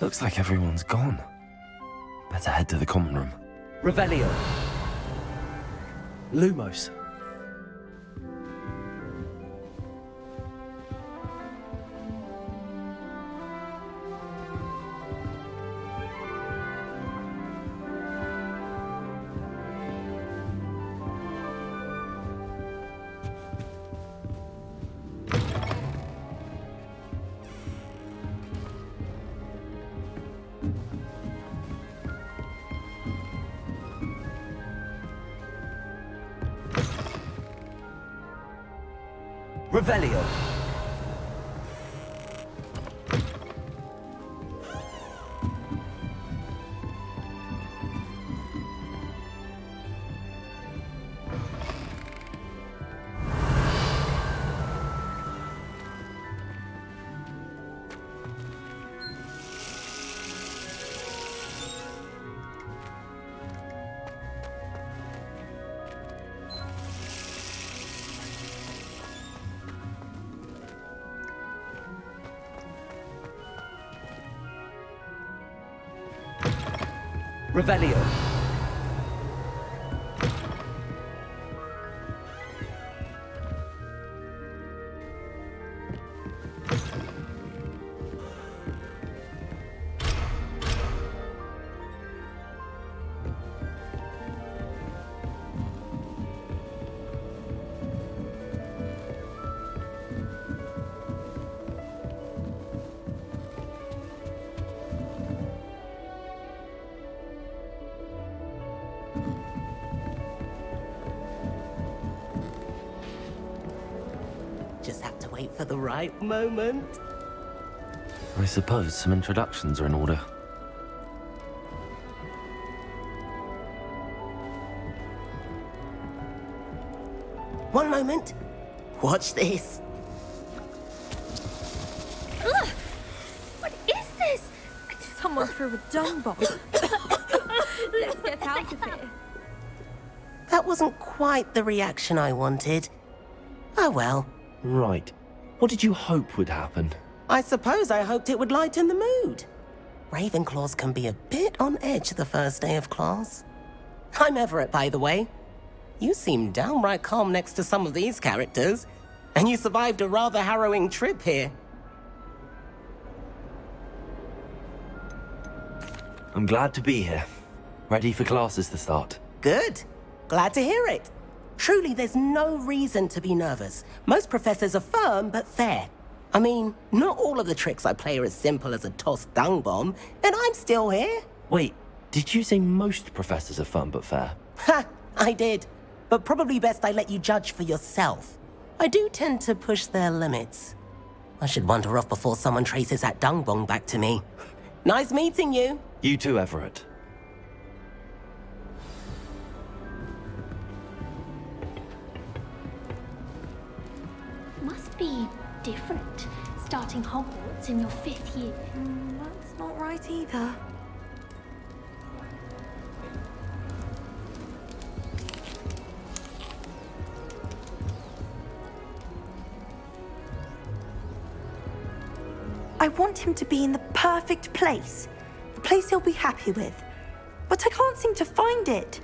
Looks like everyone's gone. Better head to the common room. Revelio. Lumos. Revelio. Revelio. Just have to wait for the right moment. I suppose some introductions are in order. One moment. Watch this. Ugh! What is this? Someone threw a dung bomb. Let's get out of here. That wasn't quite the reaction I wanted. Oh well. Right. What did you hope would happen? I suppose I hoped it would lighten the mood. Ravenclaws can be a bit on edge the first day of class. I'm Everett, by the way. You seem downright calm next to some of these characters, and you survived a rather harrowing trip here. I'm glad to be here. Ready for classes to start. Good. Glad to hear it. Truly, there's no reason to be nervous. Most professors are firm but fair. I mean, not all of the tricks I play are as simple as a tossed dung bomb, and I'm still here. Wait, did you say most professors are fun but fair? Ha! I did. But probably best I let you judge for yourself. I do tend to push their limits. I should wander off before someone traces that dung bomb back to me. Nice meeting you. You too, Everett. Must be different, starting Hogwarts in your 5th year. That's not right either. I want him to be in the perfect place. The place he'll be happy with. But I can't seem to find it.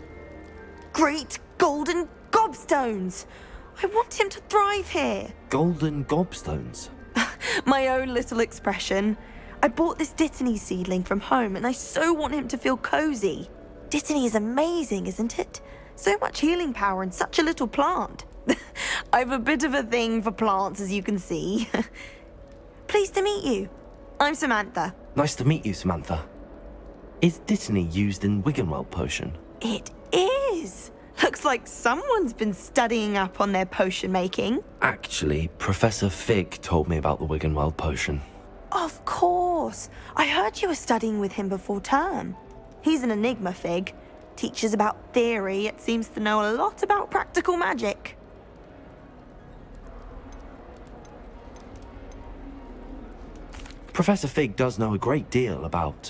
Great golden gobstones! I want him to thrive here. Golden gobstones? My own little expression. I bought this Dittany seedling from home and I so want him to feel cozy. Dittany is amazing, isn't it? So much healing power in such a little plant. I've a bit of a thing for plants, as you can see. Pleased to meet you. I'm Samantha. Nice to meet you, Samantha. Is Dittany used in Wiggenweld potion? It is. Looks like someone's been studying up on their potion making. Actually, Professor Fig told me about the Wiggenweld potion. Of course. I heard you were studying with him before term. He's an enigma, Fig. Teaches about theory, yet seems to know a lot about practical magic. Professor Fig does know a great deal about,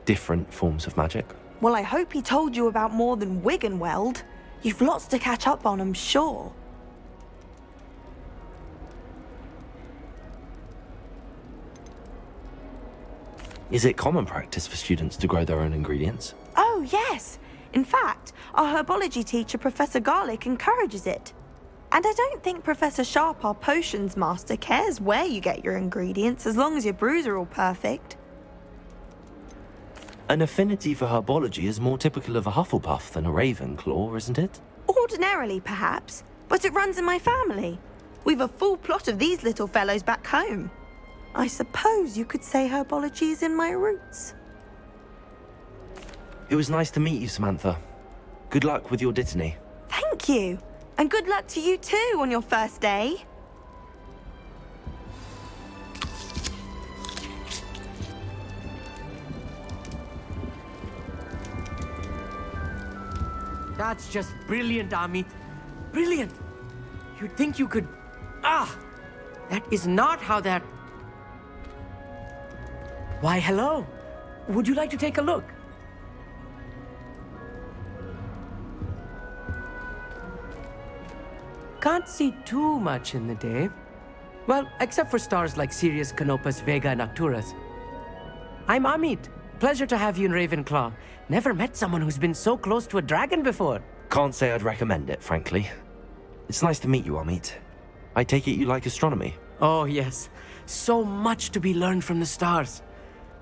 different forms of magic. Well, I hope he told you about more than Wiggenweld. You've lots to catch up on, I'm sure. Is it common practice for students to grow their own ingredients? Oh, yes. In fact, our herbology teacher, Professor Garlick, encourages it. And I don't think Professor Sharp, our potions master, cares where you get your ingredients as long as your brews are all perfect. An affinity for herbology is more typical of a Hufflepuff than a Ravenclaw, isn't it? Ordinarily, perhaps, but it runs in my family. We've a full plot of these little fellows back home. I suppose you could say herbology is in my roots. It was nice to meet you, Samantha. Good luck with your Dittany. Thank you. And good luck to you too on your first day. That's just brilliant, Amit. Brilliant. You'd think you could... That is not how that... Why, hello. Would you like to take a look? Can't see too much in the day. Well, except for stars like Sirius, Canopus, Vega, and Arcturus. I'm Amit. Pleasure to have you in Ravenclaw. Never met someone who's been so close to a dragon before. Can't say I'd recommend it, frankly. It's nice to meet you, Amit. I take it you like astronomy? Oh, yes. So much to be learned from the stars.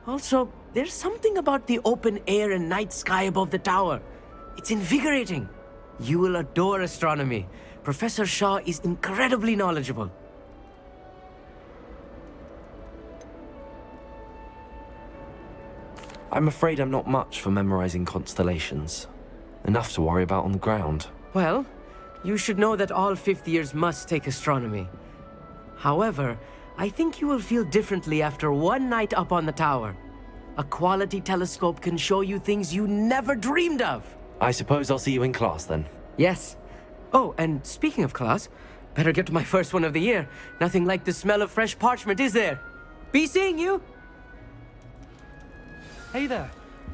Also, there's something about the open air and night sky above the tower. It's invigorating. You will adore astronomy. Professor Shaw is incredibly knowledgeable. I'm afraid I'm not much for memorizing constellations. Enough to worry about on the ground. Well, you should know that all fifth years must take astronomy. However, I think you will feel differently after one night up on the tower. A quality telescope can show you things you never dreamed of. I suppose I'll see you in class then. Yes. Oh, and speaking of class, better get to my first one of the year. Nothing like the smell of fresh parchment, is there? Be seeing you! Hey there,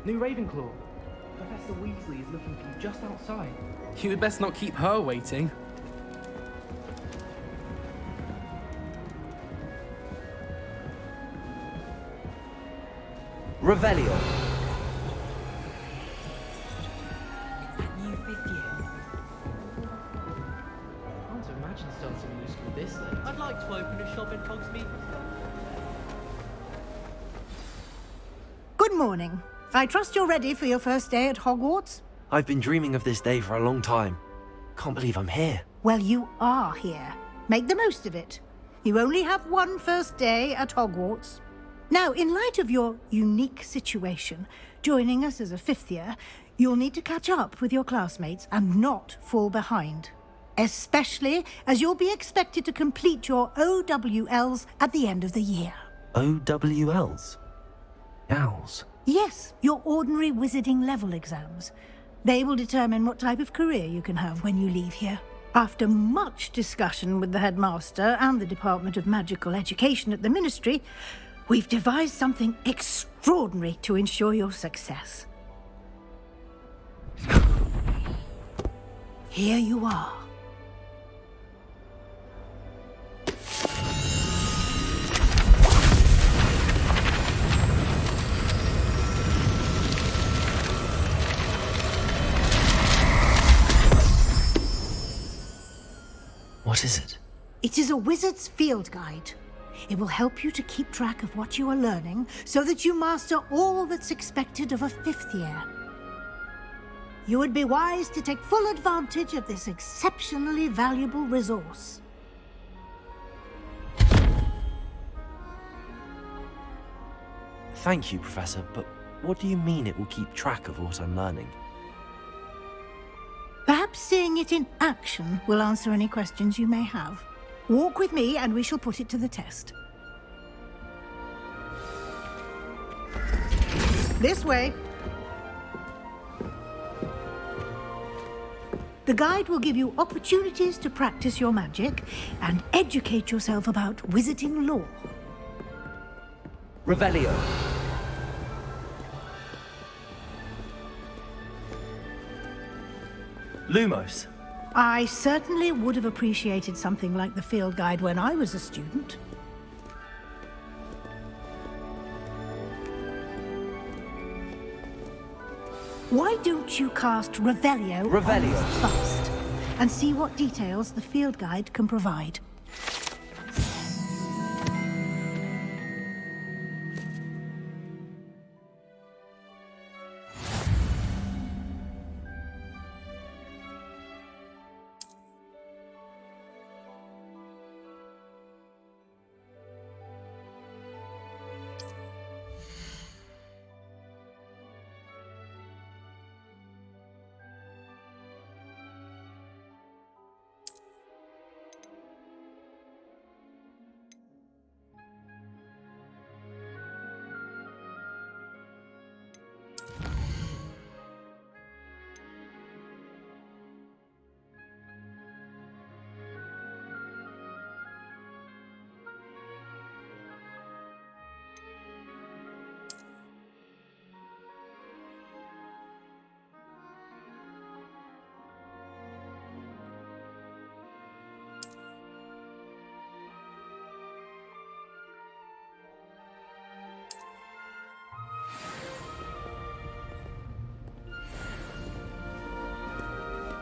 new Ravenclaw. Professor Weasley is looking for you just outside. You had best not keep her waiting. Revelio. New fifth year. Can't imagine starting a new school this late. I'd like to open a shop in Hogsmeade. Good morning. I trust you're ready for your first day at Hogwarts? I've been dreaming of this day for a long time. Can't believe I'm here. Well, you are here. Make the most of it. You only have one first day at Hogwarts. Now, in light of your unique situation, joining us as a fifth year, you'll need to catch up with your classmates and not fall behind. Especially as you'll be expected to complete your OWLs at the end of the year. OWLs? Owls? Yes, your ordinary wizarding level exams. They will determine what type of career you can have when you leave here. After much discussion with the headmaster and the Department of Magical Education at the Ministry, we've devised something extraordinary to ensure your success. Here you are. What is it? It is a wizard's field guide. It will help you to keep track of what you are learning so that you master all that's expected of a fifth year. You would be wise to take full advantage of this exceptionally valuable resource. Thank you, Professor, but what do you mean it will keep track of what I'm learning? Perhaps seeing it in action will answer any questions you may have. Walk with me and we shall put it to the test. This way. The guide will give you opportunities to practice your magic and educate yourself about wizarding lore. Revelio. Lumos. I certainly would have appreciated something like the field guide when I was a student. Why don't you cast Revelio Revelio. on this first, and see what details the field guide can provide?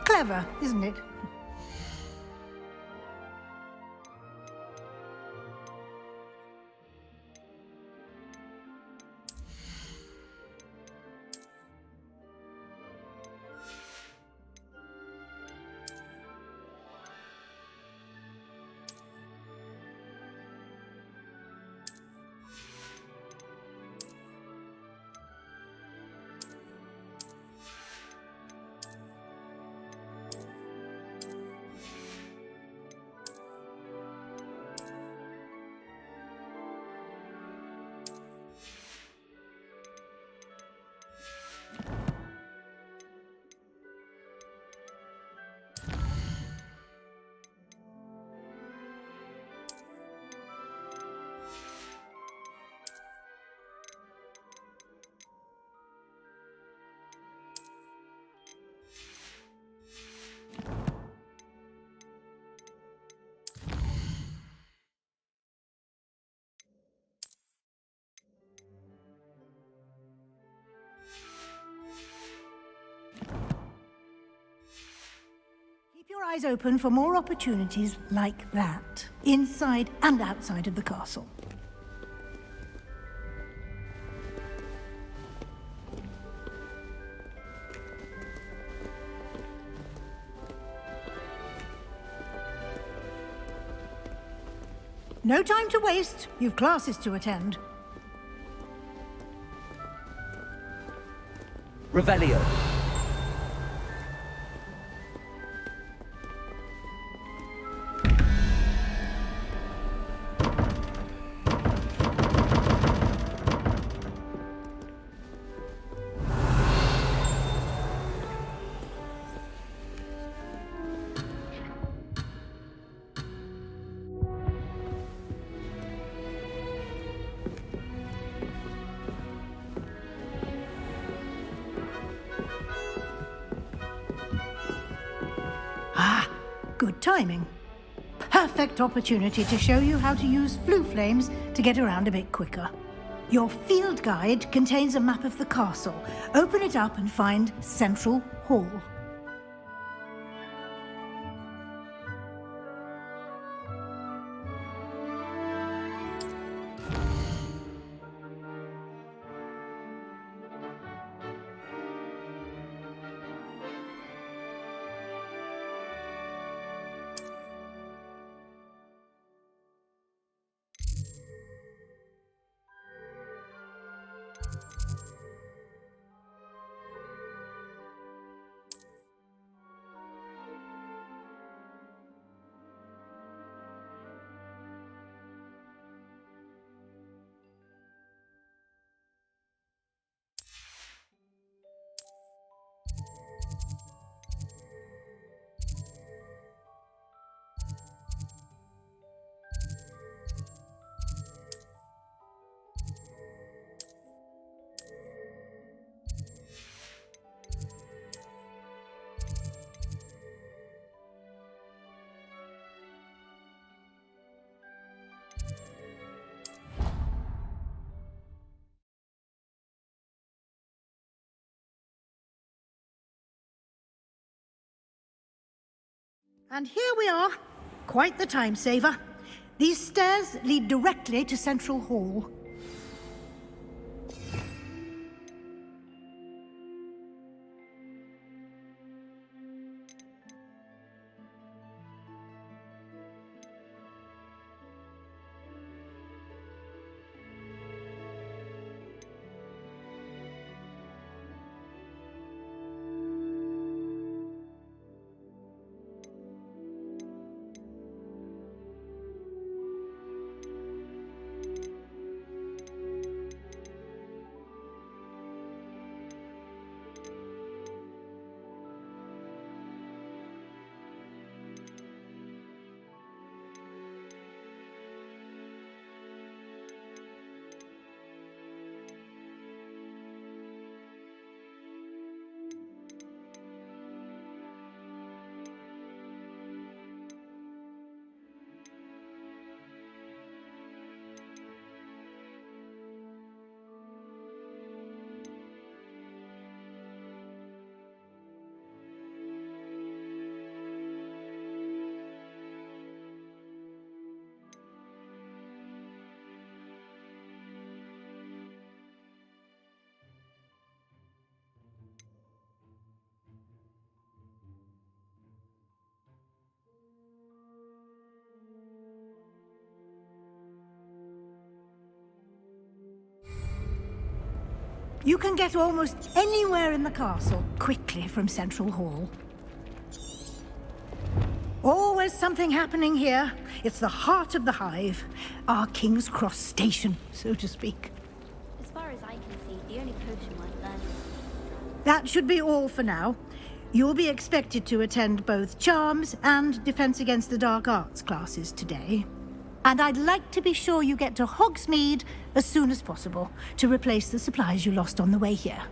Clever, isn't it? Keep your eyes open for more opportunities like that, inside and outside of the castle. No time to waste. You've classes to attend. Revelio. Good timing. Perfect opportunity to show you how to use flue flames to get around a bit quicker. Your field guide contains a map of the castle. Open it up and find Central Hall. And here we are. Quite the time saver. These stairs lead directly to Central Hall. You can get almost anywhere in the castle quickly from Central Hall. Always something happening here. It's the heart of the hive. Our King's Cross station, so to speak. As far as I can see, the only potion I've learned. That should be all for now. You'll be expected to attend both Charms and Defense Against the Dark Arts classes today. And I'd like to be sure you get to Hogsmeade as soon as possible to replace the supplies you lost on the way here.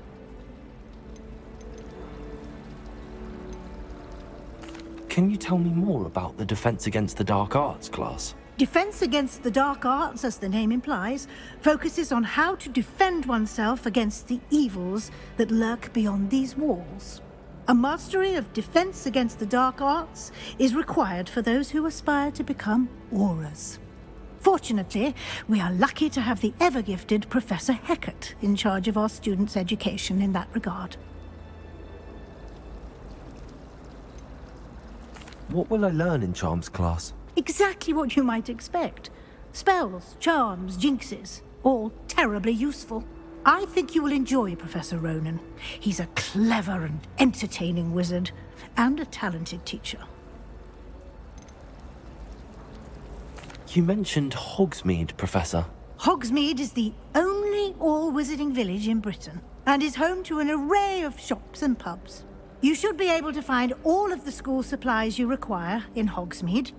Can you tell me more about the Defense Against the Dark Arts class? Defense Against the Dark Arts, as the name implies, focuses on how to defend oneself against the evils that lurk beyond these walls. A mastery of Defense Against the Dark Arts is required for those who aspire to become Aurors. Fortunately, we are lucky to have the ever-gifted Professor Hecat in charge of our students' education in that regard. What will I learn in Charms class? Exactly what you might expect. Spells, charms, jinxes, all terribly useful. I think you will enjoy Professor Ronan. He's a clever and entertaining wizard, and a talented teacher. You mentioned Hogsmeade, Professor. Hogsmeade is the only all-wizarding village in Britain, and is home to an array of shops and pubs. You should be able to find all of the school supplies you require in Hogsmeade.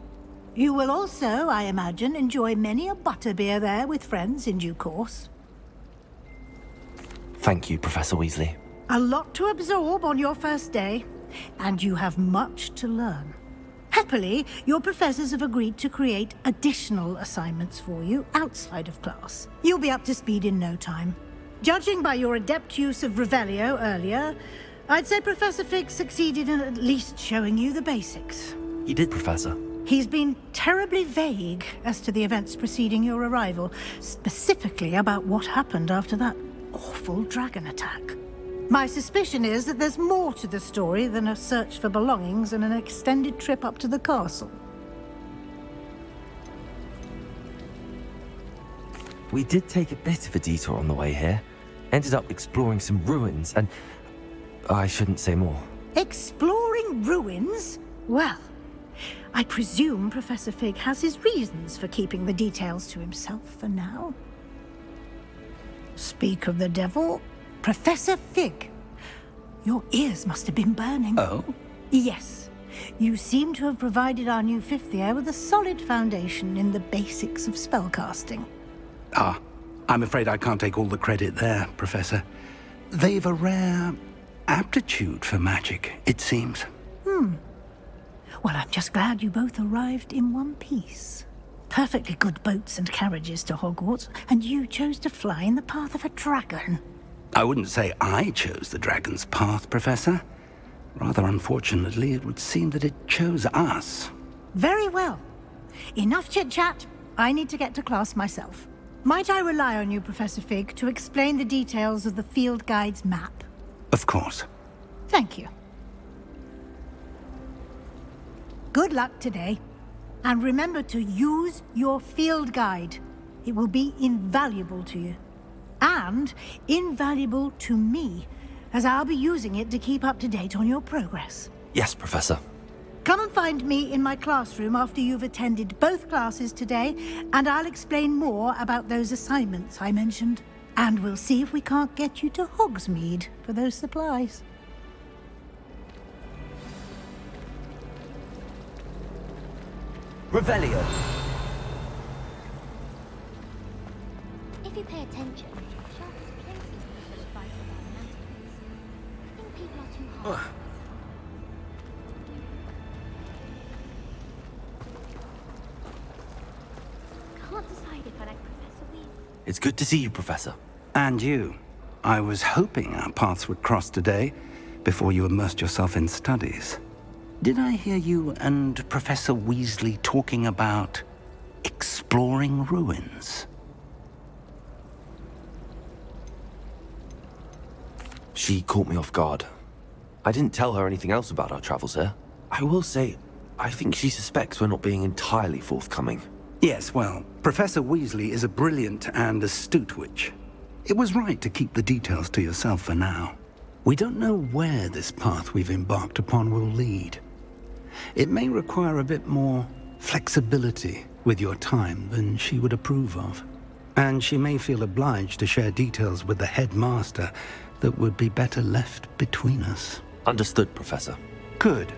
You will also, I imagine, enjoy many a butterbeer there with friends in due course. Thank you, Professor Weasley. A lot to absorb on your first day, and you have much to learn. Happily, your professors have agreed to create additional assignments for you outside of class. You'll be up to speed in no time. Judging by your adept use of Revelio earlier, I'd say Professor Fig succeeded in at least showing you the basics. He did, Professor. He's been terribly vague as to the events preceding your arrival, specifically about what happened after that awful dragon attack. My suspicion is that there's more to the story than a search for belongings and an extended trip up to the castle. We did take a bit of a detour on the way here. Ended up exploring some ruins and... I shouldn't say more. Exploring ruins? Well, I presume Professor Fig has his reasons for keeping the details to himself for now. Speak of the devil, Professor Fig. Your ears must have been burning. Oh? Yes. You seem to have provided our new fifth year with a solid foundation in the basics of spellcasting. Ah, I'm afraid I can't take all the credit there, Professor. They've a rare aptitude for magic, it seems. Well, I'm just glad you both arrived in one piece. Perfectly good boats and carriages to Hogwarts, and you chose to fly in the path of a dragon. I wouldn't say I chose the dragon's path, Professor. Rather unfortunately, it would seem that it chose us. Very well. Enough chit-chat. I need to get to class myself. Might I rely on you, Professor Fig, to explain the details of the field guide's map? Of course. Thank you. Good luck today. And remember to use your field guide. It will be invaluable to you. And invaluable to me, as I'll be using it to keep up to date on your progress. Yes, Professor. Come and find me in my classroom after you've attended both classes today, and I'll explain more about those assignments I mentioned. And we'll see if we can't get you to Hogsmeade for those supplies. Revelio. If you pay attention, Sharp has plenty of useful advice about anatomies. I think people are too hard. Can't decide if I like Professor Weasley. It's good to see you, Professor. And you. I was hoping our paths would cross today, before you immersed yourself in studies. Did I hear you and Professor Weasley talking about exploring ruins? She caught me off guard. I didn't tell her anything else about our travels here. I will say, I think she suspects we're not being entirely forthcoming. Yes, well, Professor Weasley is a brilliant and astute witch. It was right to keep the details to yourself for now. We don't know where this path we've embarked upon will lead. It may require a bit more flexibility with your time than she would approve of. And she may feel obliged to share details with the headmaster that would be better left between us. Understood, Professor. Good.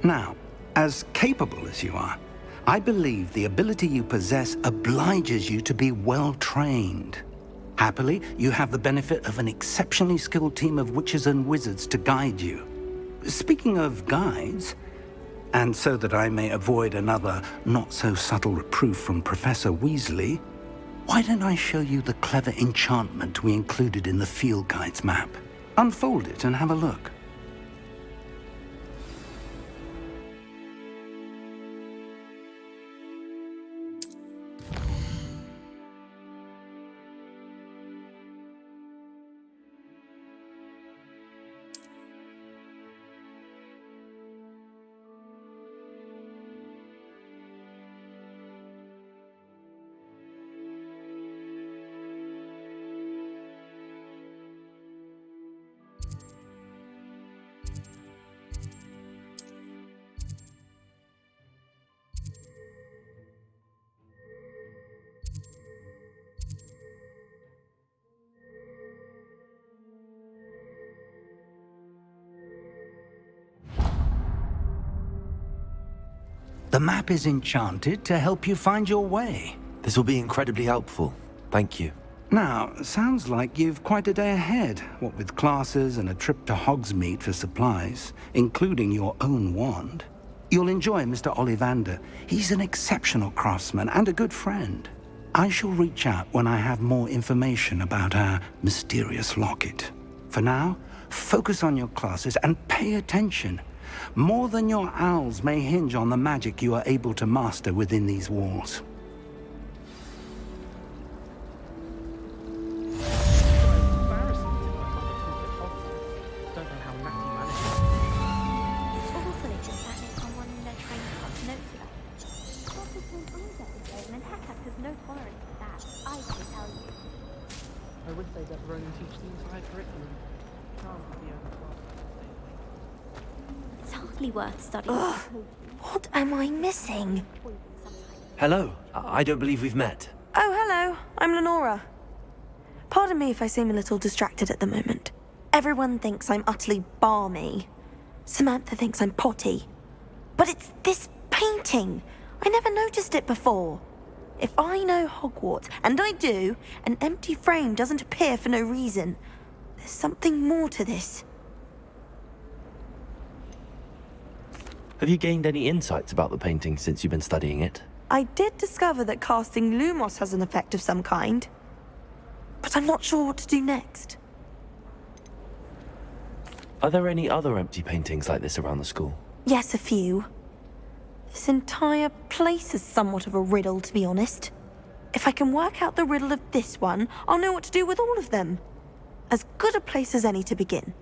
Now, as capable as you are, I believe the ability you possess obliges you to be well trained. Happily, you have the benefit of an exceptionally skilled team of witches and wizards to guide you. Speaking of guides, and so that I may avoid another not-so-subtle reproof from Professor Weasley, why don't I show you the clever enchantment we included in the field guide's map? Unfold it and have a look. The map is enchanted to help you find your way. This will be incredibly helpful. Thank you. Now, sounds like you've quite a day ahead, what with classes and a trip to Hogsmeade for supplies, including your own wand. You'll enjoy Mr. Ollivander. He's an exceptional craftsman and a good friend. I shall reach out when I have more information about our mysterious locket. For now, focus on your classes and pay attention. More than your owls may hinge on the magic you are able to master within these walls. I would say that Ronan teach the entire curriculum. Can't be overclassed. It's hardly worth studying. What am I missing? Hello. I don't believe we've met. Oh, hello. I'm Lenora. Pardon me if I seem a little distracted at the moment. Everyone thinks I'm utterly balmy. Samantha thinks I'm potty. But it's this painting. I never noticed it before. If I know Hogwarts, and I do, an empty frame doesn't appear for no reason. There's something more to this. Have you gained any insights about the painting since you've been studying it? I did discover that casting Lumos has an effect of some kind. But I'm not sure what to do next. Are there any other empty paintings like this around the school? Yes, a few. This entire place is somewhat of a riddle, to be honest. If I can work out the riddle of this one, I'll know what to do with all of them. As good a place as any to begin.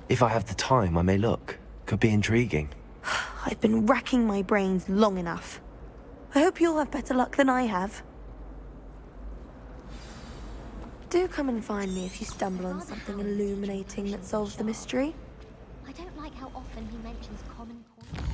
If I have the time, I may look. Could be intriguing. I've been racking my brains long enough. I hope you'll have better luck than I have. Do come and find me if you stumble on something illuminating that solves the mystery. I don't like how often he mentions common coins.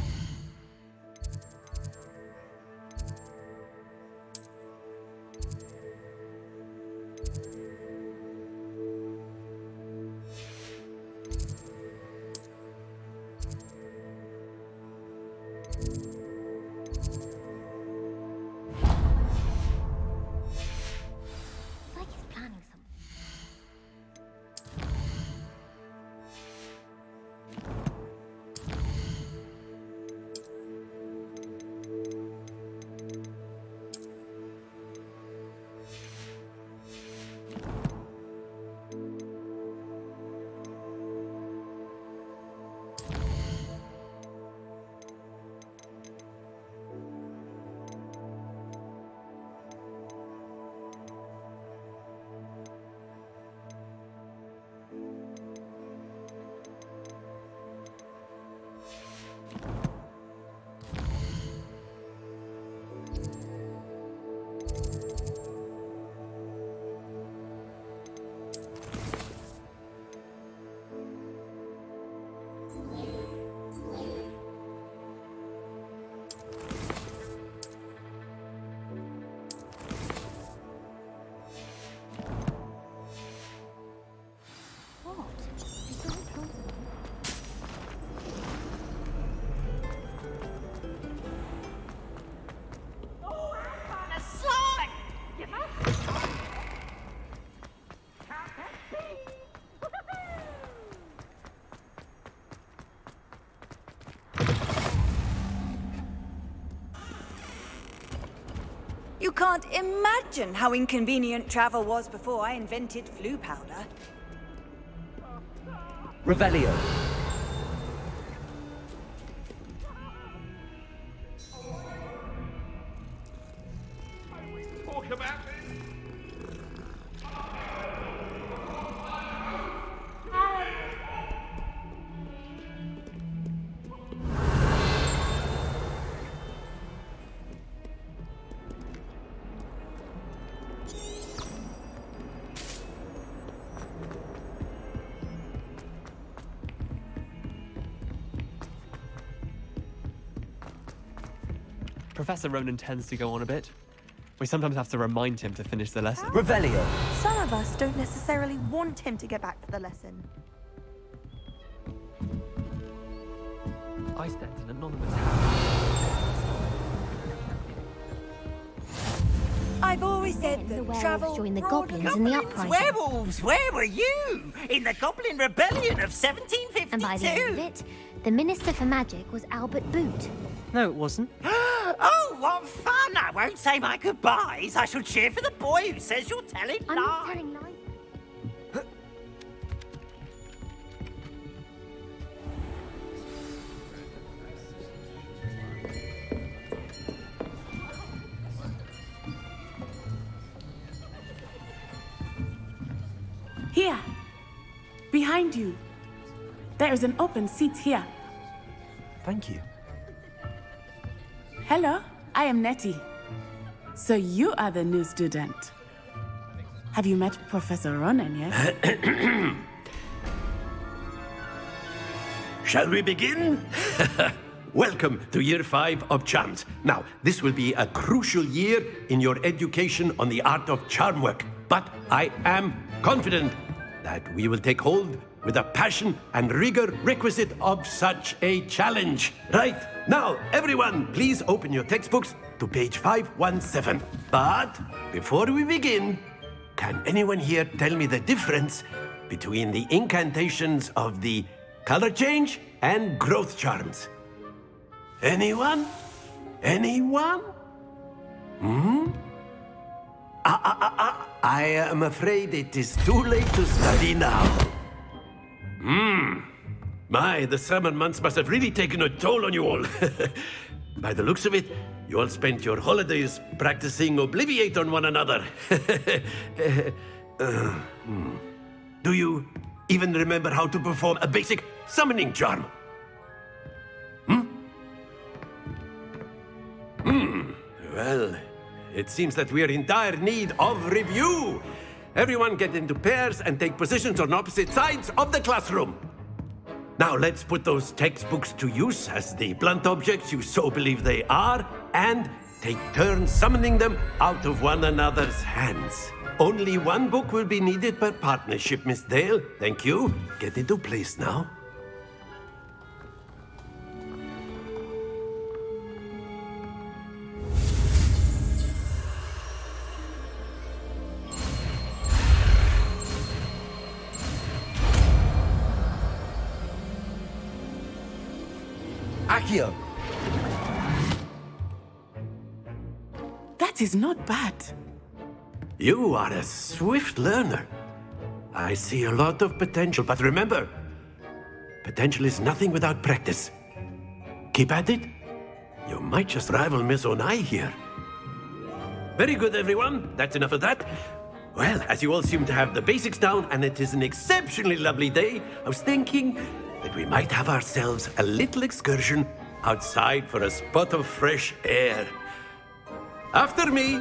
It's like he's planning something. What? It's very plausible. You can't imagine how inconvenient travel was before I invented flu powder. Revelio. Professor Ronan tends to go on a bit. We sometimes have to remind him to finish the lesson. Revelio. Some of us don't necessarily want him to get back to the lesson. I sent an anonymous hack. I've always said The that werewolves travel joined the brought goblins in the uprising. Werewolves, where were you? In the Goblin Rebellion of 1752? And by the end of it, the Minister for Magic was Albert Boot. No, it wasn't. Oh, what fun! I won't say my goodbyes. I shall cheer for the boy who says you're telling I'm not lies. telling lies. Here, behind you. There is an open seat here. Thank you. Hello, I am Nettie. So you are the new student. Have you met Professor Ronan yet? Shall we begin? Welcome to Year 5 of Charms. Now, this will be a crucial year in your education on the art of charm work. But I am confident that we will take hold with the passion and rigor requisite of such a challenge. Right, now, everyone, please open your textbooks to page 517. But before we begin, can anyone here tell me the difference between the incantations of the color change and growth charms? Anyone? Anyone? I am afraid it is too late to study now. My, the summer months must have really taken a toll on you all. By the looks of it, you all spent your holidays practicing Obliviate on one another. Do you even remember how to perform a basic summoning charm? Well, it seems that we are in dire need of review. Everyone get into pairs and take positions on opposite sides of the classroom. Now let's put those textbooks to use as the blunt objects you so believe they are, and take turns summoning them out of one another's hands. Only one book will be needed per partnership, Miss Dale. Thank you. Get into place now. Accio! That is not bad. You are a swift learner. I see a lot of potential, but remember, potential is nothing without practice. Keep at it. You might just rival Miss Onai here. Very good, everyone. That's enough of that. Well, as you all seem to have the basics down, and it is an exceptionally lovely day, I was thinking that we might have ourselves a little excursion outside for a spot of fresh air. After me.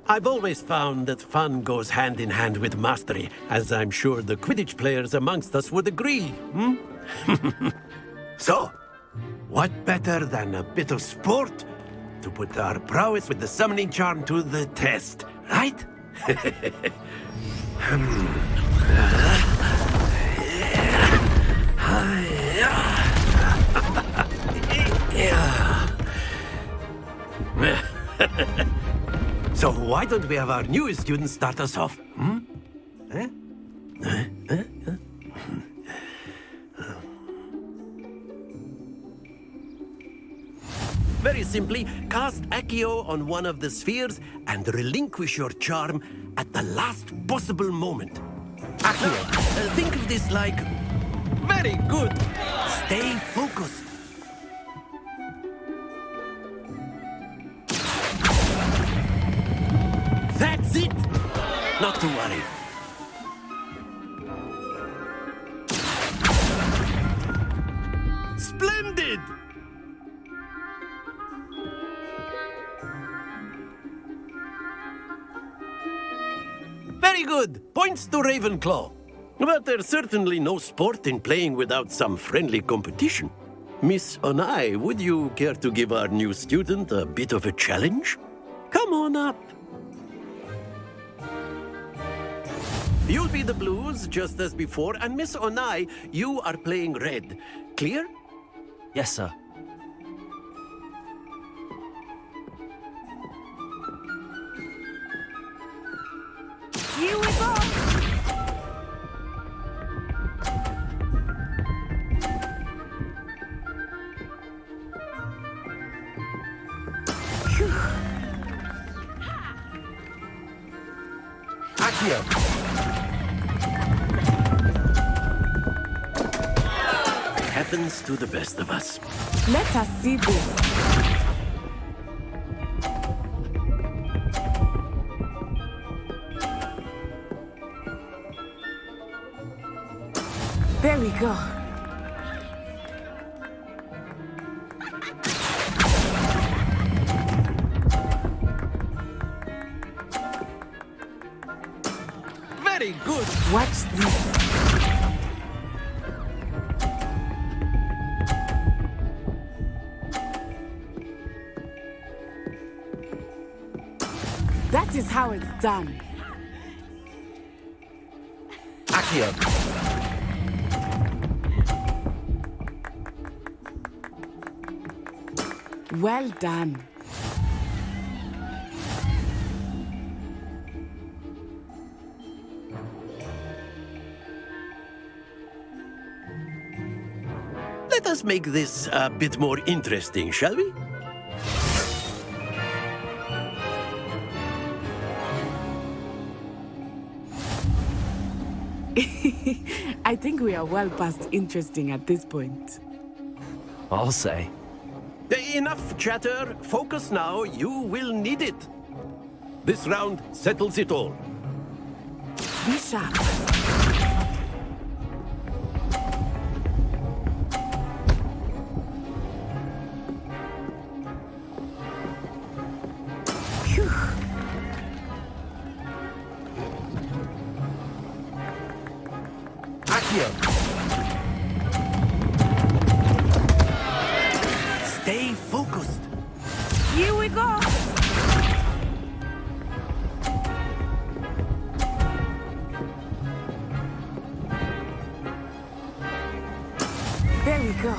I've always found that fun goes hand in hand with mastery, as I'm sure the Quidditch players amongst us would agree, So, what better than a bit of sport to put our prowess with the summoning charm to the test, right? So why don't we have our newest student start us off? Very simply, cast Accio on one of the spheres and relinquish your charm at the last possible moment. Accio, think of this like... Very good! Stay focused. That's it! Not to worry. Splendid! Very good. Points to Ravenclaw. But there's certainly no sport in playing without some friendly competition. Miss Onai, would you care to give our new student a bit of a challenge? Come on up. You'll be the blues, just as before, and Miss Onai, you are playing red. Clear? Yes, sir. You we go! Accio! Happens to the best of us. Let us see this. There we go. Very good. Watch this. That is how it's done. Accio! Well done. let us make this a bit more interesting, shall we? I think we are well past interesting at this point. I'll say. Enough chatter. Focus now. You will need it. This round settles it all. Be sharp. Phew. Accio! Stay focused. Here we go. There we go.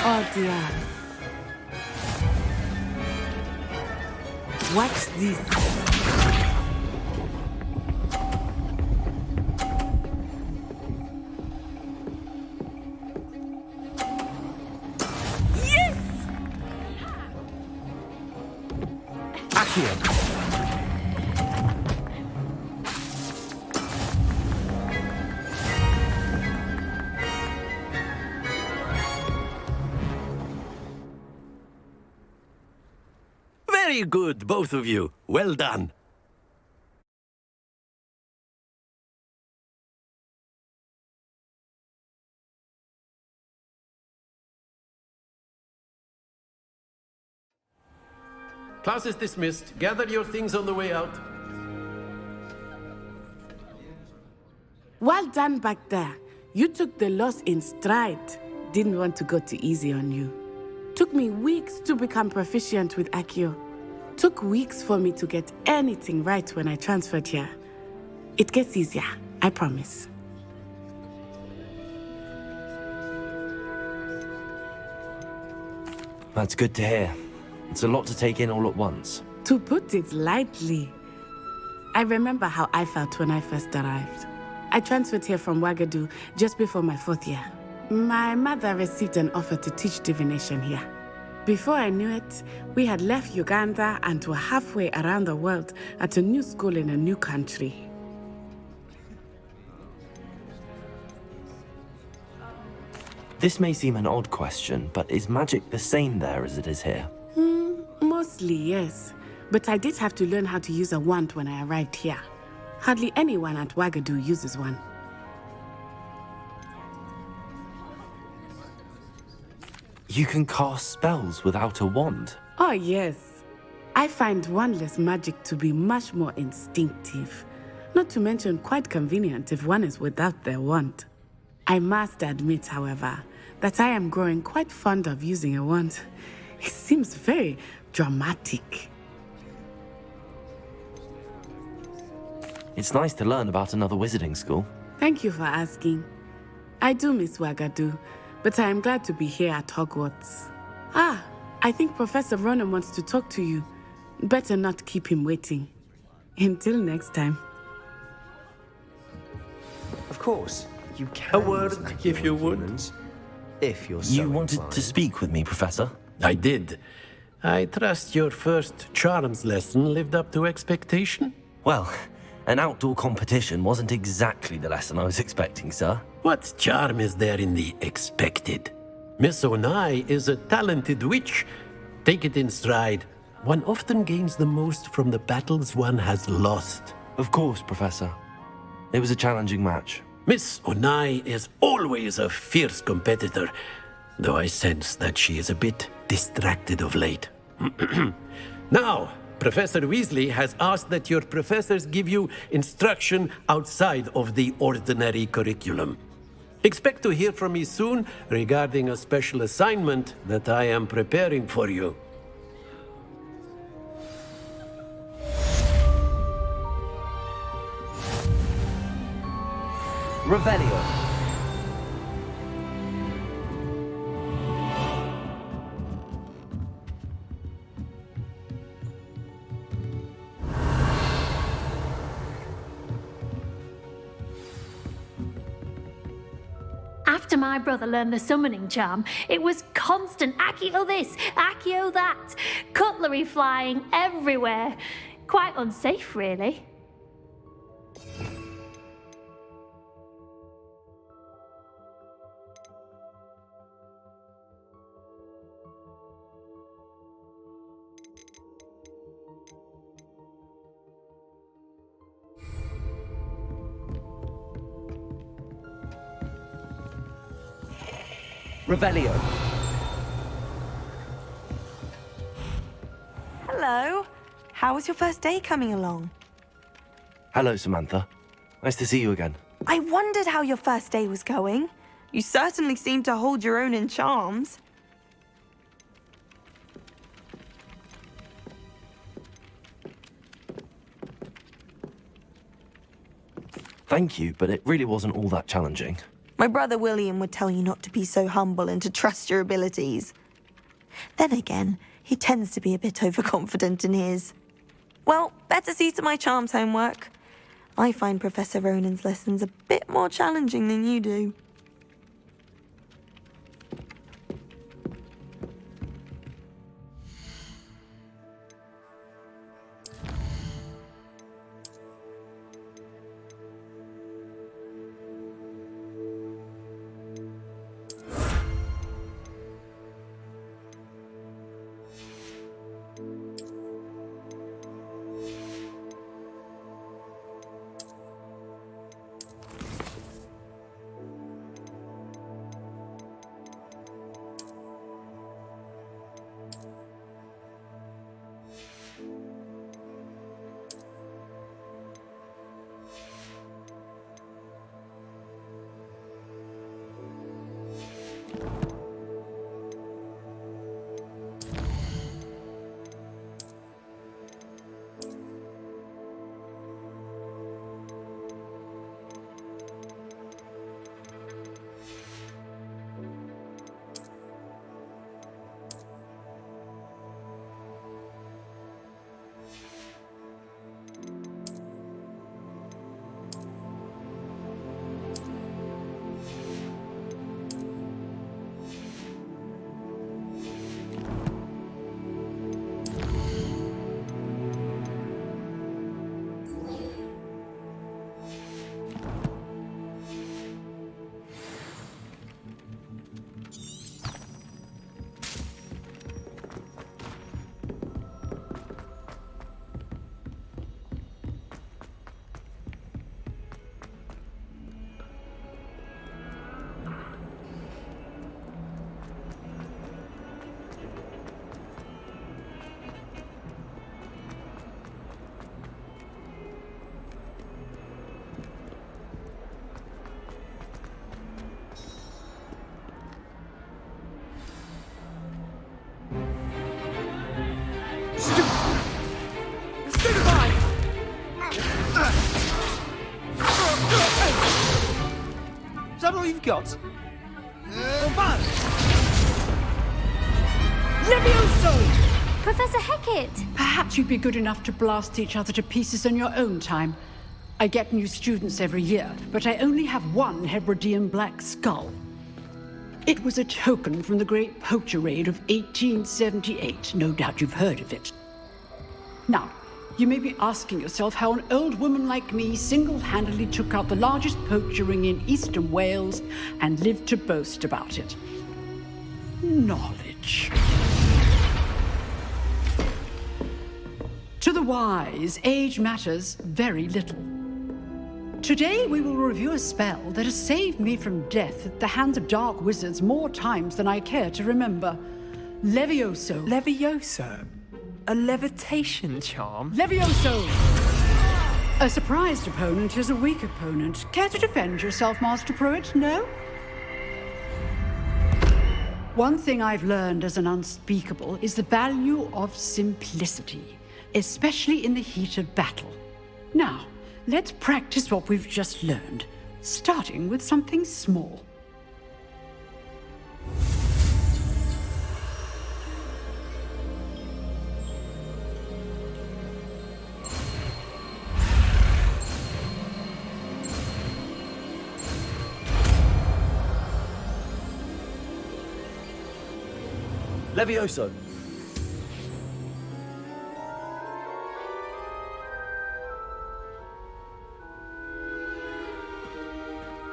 Oh dear. Watch this. Yes! Accio! Very good, both of you. Well done. Class is dismissed. Gather your things on the way out. Well done back there. You took the loss in stride. Didn't want to go too easy on you. Took me weeks to become proficient with Accio. Took weeks for me to get anything right when I transferred here. It gets easier, I promise. That's good to hear. It's a lot to take in all at once. To put it lightly, I remember how I felt when I first arrived. I transferred here from Ouagadougou just before my 4th year. My mother received an offer to teach divination here. Before I knew it, we had left Uganda and were halfway around the world at a new school in a new country. This may seem an odd question, but is magic the same there as it is here? Mostly, yes. But I did have to learn how to use a wand when I arrived here. Hardly anyone at Ouagadougou uses one. You can cast spells without a wand? Oh, yes. I find wandless magic to be much more instinctive. Not to mention quite convenient if one is without their wand. I must admit, however, that I am growing quite fond of using a wand. It seems very dramatic. It's nice to learn about another wizarding school. Thank you for asking. I do miss Ouagadougou, but I am glad to be here at Hogwarts. Ah, I think Professor Ronan wants to talk to you. Better not keep him waiting. Until next time. Of course, you can. A word, if you would. If you're so You wanted inclined. to speak with me, Professor? I did. I trust your first charms lesson lived up to expectation? Well, an outdoor competition wasn't exactly the lesson I was expecting, sir. What charm is there in the expected? Miss Onai is a talented witch. Take it in stride. One often gains the most from the battles one has lost. Of course, Professor. It was a challenging match. Miss Onai is always a fierce competitor, though I sense that she is a bit distracted of late. Now, Professor Weasley has asked that your professors give you instruction outside of the ordinary curriculum. Expect to hear from me soon regarding a special assignment that I am preparing for you. Revelio. After my brother learned the summoning charm, it was constant Accio this, Accio that, cutlery flying everywhere. Quite unsafe, really. Revelio. Hello. How was your first day coming along? Hello, Samantha. Nice to see you again. I wondered how your first day was going. You certainly seem to hold your own in charms. Thank you, but it really wasn't all that challenging. My brother William would tell you not to be so humble and to trust your abilities. Then again, he tends to be a bit overconfident in his. Well, better see to my charms homework. I find Professor Ronan's lessons a bit more challenging than you do. Is that all you've got? Levioso! Professor Hecat! Perhaps you'd be good enough to blast each other to pieces in your own time. I get new students every year, but I only have one Hebridean black skull. It was a token from the Great Poacher Raid of 1878. No doubt you've heard of it. Now, you may be asking yourself how an old woman like me single-handedly took out the largest poacher ring in eastern Wales and lived to boast about it. Knowledge. To the wise, age matters very little. Today we will review a spell that has saved me from death at the hands of dark wizards more times than I care to remember. Levioso. Levioso? A levitation charm? Levioso! A surprised opponent is a weak opponent. Care to defend yourself, Master Pruitt? No? One thing I've learned as an unspeakable is the value of simplicity, especially in the heat of battle. Now, let's practice what we've just learned, starting with something small. Levioso!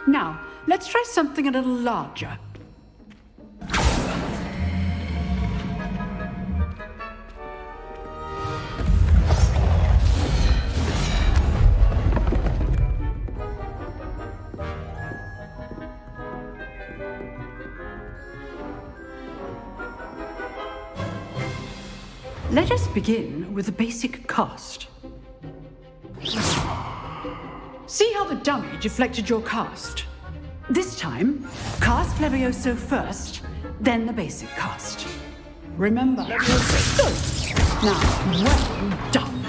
Now, let's try something a little larger. Let us begin with the basic cast. See how the dummy deflected your cast? This time, cast Levioso first, then the basic cast. Remember. Good. Now, well done.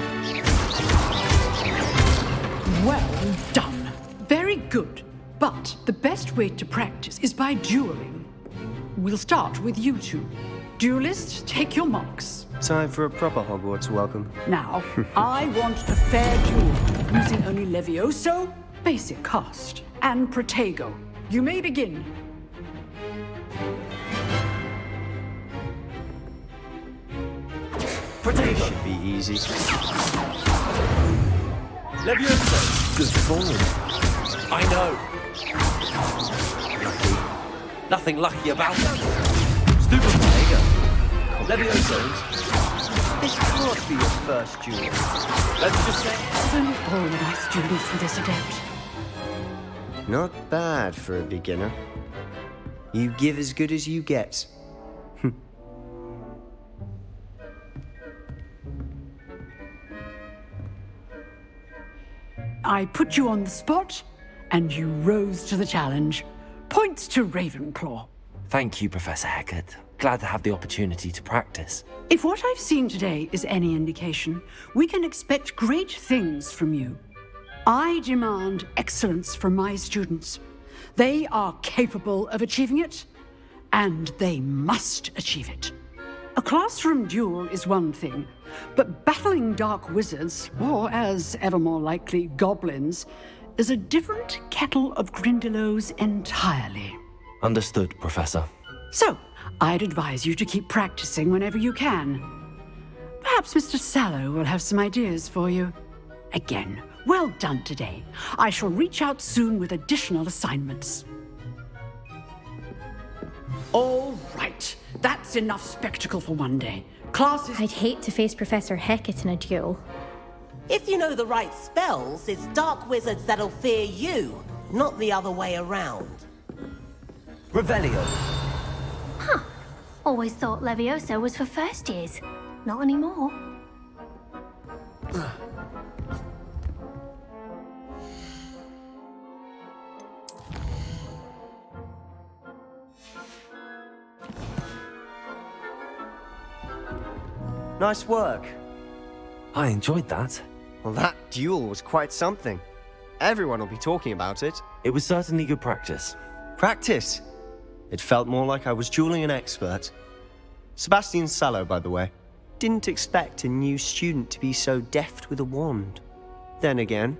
Well done. Very good. But the best way to practice is by dueling. We'll start with you two. Duelists, take your marks. Time for a proper Hogwarts welcome. Now, I want a fair duel, using only Levioso, basic cast, and Protego. You may begin. Protego should be easy. Levioso! Good form. I know. Lucky. Nothing lucky about that. Stupid Protego. Levioso. This can't be your first duel. Let's just say... Only all of our students in this adept. Not bad for a beginner. You give as good as you get. I put you on the spot, and you rose to the challenge. Points to Ravenclaw. Thank you, Professor Hecat. Glad to have the opportunity to practice. If what I've seen today is any indication, we can expect great things from you. I demand excellence from my students. They are capable of achieving it, and they must achieve it. A classroom duel is one thing, but battling dark wizards, or as ever more likely, goblins, is a different kettle of Grindylows entirely. Understood, Professor. So, I'd advise you to keep practicing whenever you can. Perhaps Mr. Sallow will have some ideas for you. Again, well done today. I shall reach out soon with additional assignments. All right. That's enough spectacle for one day. Classes... I'd hate to face Professor Hecat in a duel. If you know the right spells, it's dark wizards that'll fear you, not the other way around. Revelio. Huh. Always thought Levioso was for first years. Not anymore. Nice work. I enjoyed that. Well, that duel was quite something. Everyone will be talking about it. It was certainly good practice. Practice? It felt more like I was dueling an expert. Sebastian Sallow, by the way. Didn't expect a new student to be so deft with a wand. Then again,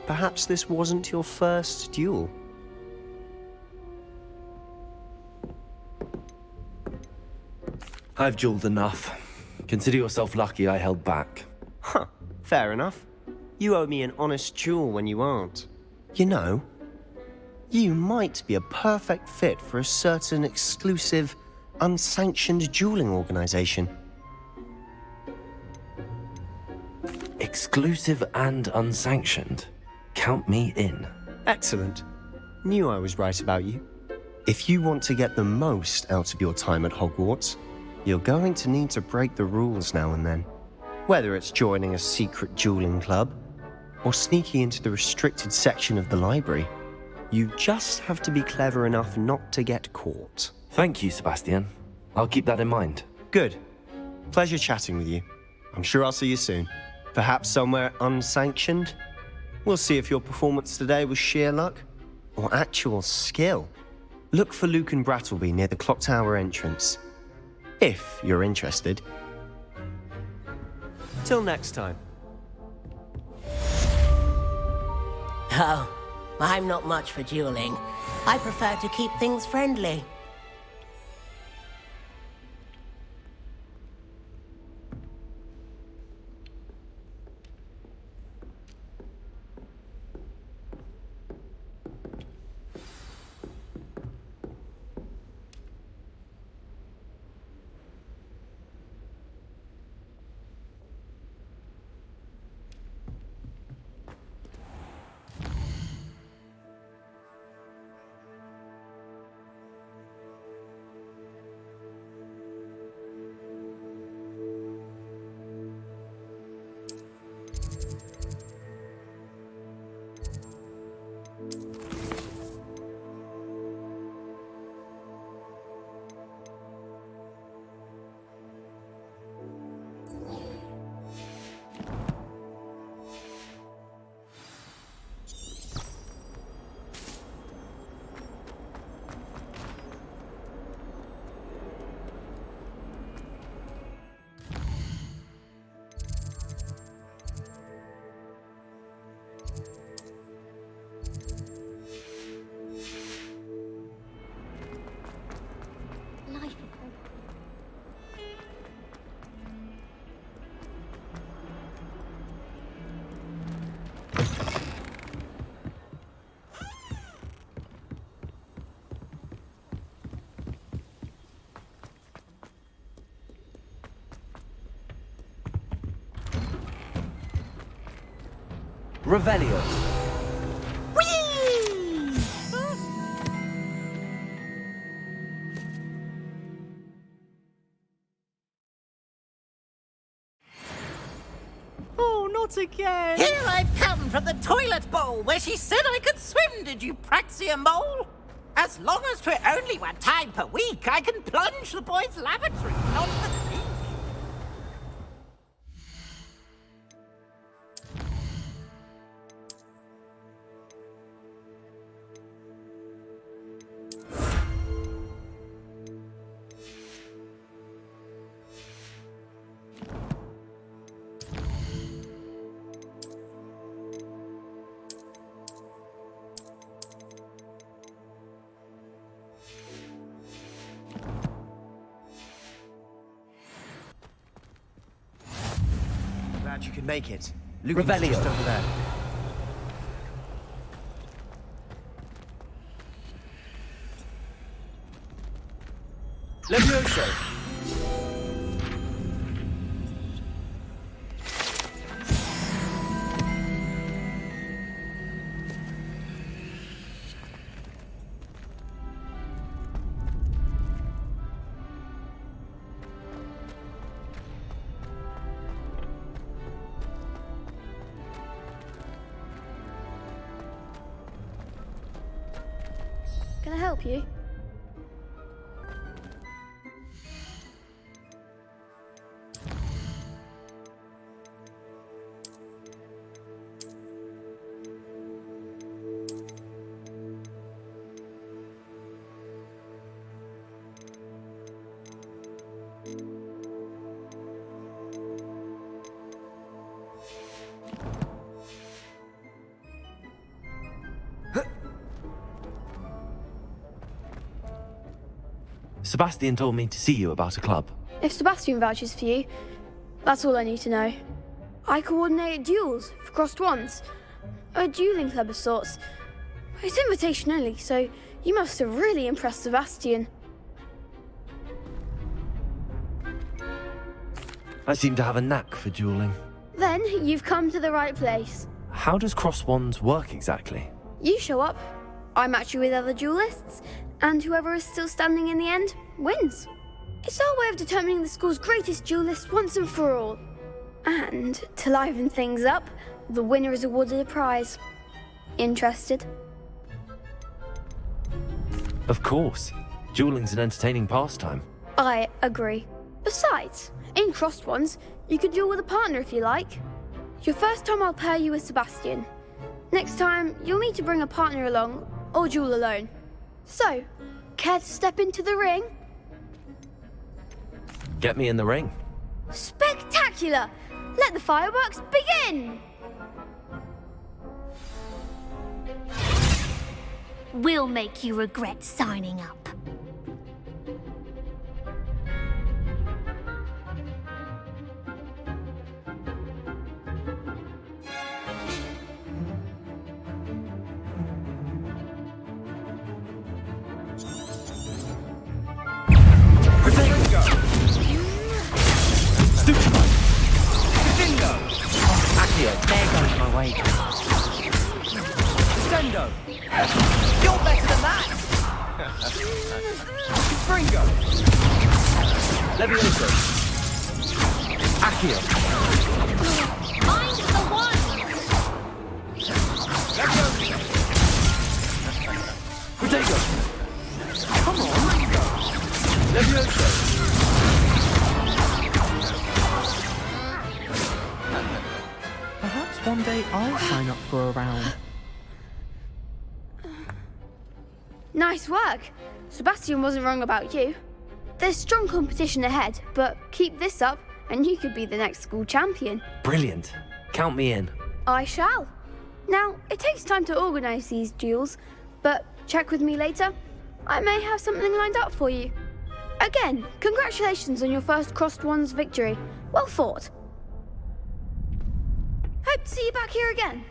perhaps this wasn't your first duel. I've dueled enough. Consider yourself lucky I held back. Huh, fair enough. You owe me an honest duel when you aren't. You know, you might be a perfect fit for a certain exclusive, unsanctioned dueling organization. Exclusive and unsanctioned? Count me in. Excellent. Knew I was right about you. If you want to get the most out of your time at Hogwarts, you're going to need to break the rules now and then. Whether it's joining a secret dueling club, or sneaking into the restricted section of the library, you just have to be clever enough not to get caught. Thank you, Sebastian. I'll keep that in mind. Good. Pleasure chatting with you. I'm sure I'll see you soon. Perhaps somewhere unsanctioned? We'll see if your performance today was sheer luck or actual skill. Look for Luke and Brattleby near the clock tower entrance, if you're interested. Till next time. Oh, I'm not much for dueling. I prefer to keep things friendly. Revelio. Oh, not again! Here I've come from the toilet bowl where she said I could swim, did you praxia mole? As long as 'twere only one time per week, I can plunge the boys' lavatory, not the sink. Glad you could make it. Revelio. Just over there. Levioso. Can I help you? Sebastian told me to see you about a club. If Sebastian vouches for you, that's all I need to know. I coordinate duels for crossed wands. A dueling club of sorts. It's invitation only, so you must have really impressed Sebastian. I seem to have a knack for dueling. Then you've come to the right place. How does cross wands work exactly? You show up, I match you with other duelists, and whoever is still standing in the end wins. It's our way of determining the school's greatest duelist once and for all. And to liven things up, the winner is awarded a prize. Interested? Of course. Dueling's an entertaining pastime. I agree. Besides, in crossed ones, you could duel with a partner if you like. Your first time I'll pair you with Sebastian. Next time, you'll need to bring a partner along, or duel alone. So, care to step into the ring? Get me in the ring. Spectacular! Let the fireworks begin! We'll make you regret signing up. There goes my way. Sendo! You're better than that! Fringo! Levioso! Accio! Mind the one! Protego! Come on! Levioso! Perhaps one day I'll sign up for a round. Nice work. Sebastian wasn't wrong about you. There's strong competition ahead, but keep this up and you could be the next school champion. Brilliant. Count me in. I shall. Now, it takes time to organise these duels, but check with me later. I may have something lined up for you. Again, congratulations on your first crossed wands victory. Well fought. Hope to see you back here again.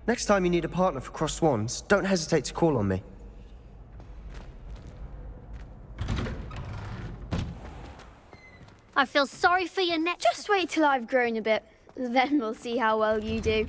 Next time you need a partner for Cross Swans, don't hesitate to call on me. I feel sorry for your neck. Just wait till I've grown a bit. Then we'll see how well you do.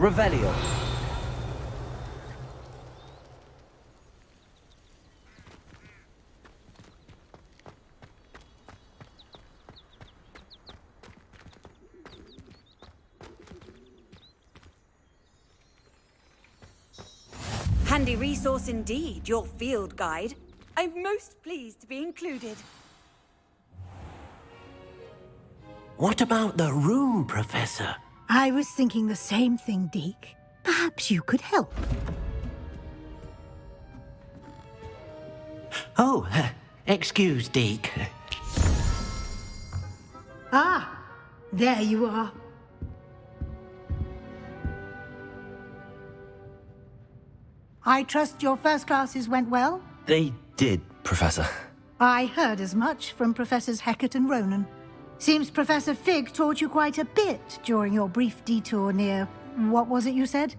Revelio. Handy resource indeed, your field guide. I'm most pleased to be included. What about the room, Professor? I was thinking the same thing, Deke. Perhaps you could help. Oh, excuse, Deke. Ah, there you are. I trust your first classes went well? They did, Professor. I heard as much from Professors Hecat and Ronan. Seems Professor Fig taught you quite a bit during your brief detour near... what was it you said?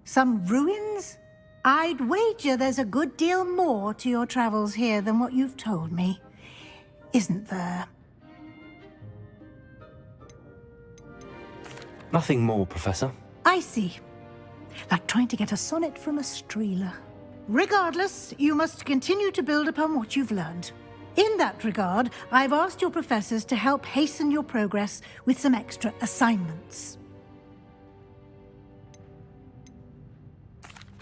Some ruins? I'd wager there's a good deal more to your travels here than what you've told me. Isn't there? Nothing more, Professor. I see. Like trying to get a sonnet from a streeler. Regardless, you must continue to build upon what you've learned. In that regard, I've asked your professors to help hasten your progress with some extra assignments.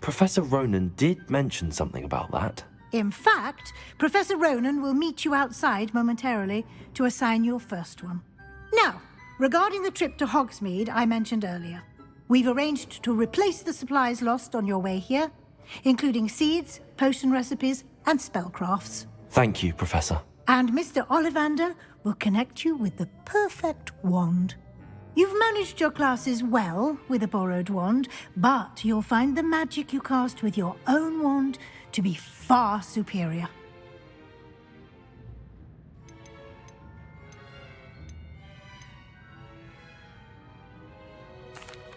Professor Ronan did mention something about that. In fact, Professor Ronan will meet you outside momentarily to assign your first one. Now, regarding the trip to Hogsmeade I mentioned earlier, we've arranged to replace the supplies lost on your way here, including seeds, potion recipes, and spellcrafts. Thank you, Professor. And Mr. Ollivander will connect you with the perfect wand. You've managed your classes well with a borrowed wand, but you'll find the magic you cast with your own wand to be far superior.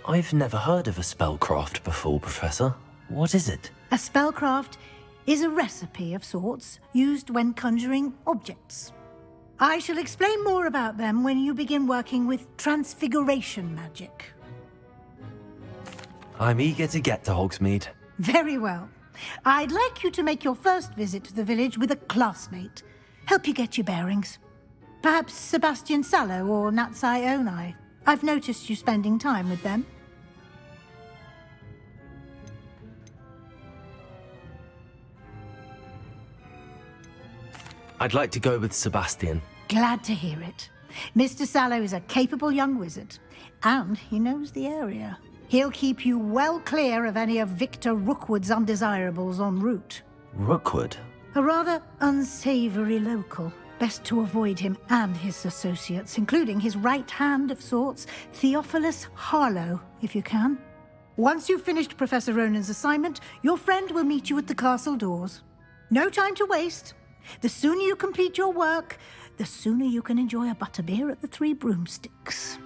I've never heard of a spellcraft before, Professor. What is it? A spellcraft is a recipe of sorts used when conjuring objects. I shall explain more about them when you begin working with transfiguration magic. I'm eager to get to Hogsmeade. Very well. I'd like you to make your first visit to the village with a classmate. Help you get your bearings. Perhaps Sebastian Sallow or Natsai Onai. I've noticed you spending time with them. I'd like to go with Sebastian. Glad to hear it. Mr. Sallow is a capable young wizard, and he knows the area. He'll keep you well clear of any of Victor Rookwood's undesirables en route. Rookwood? A rather unsavory local. Best to avoid him and his associates, including his right hand of sorts, Theophilus Harlow, if you can. Once you've finished Professor Ronan's assignment, your friend will meet you at the castle doors. No time to waste. The sooner you complete your work, the sooner you can enjoy a butterbeer at the Three Broomsticks.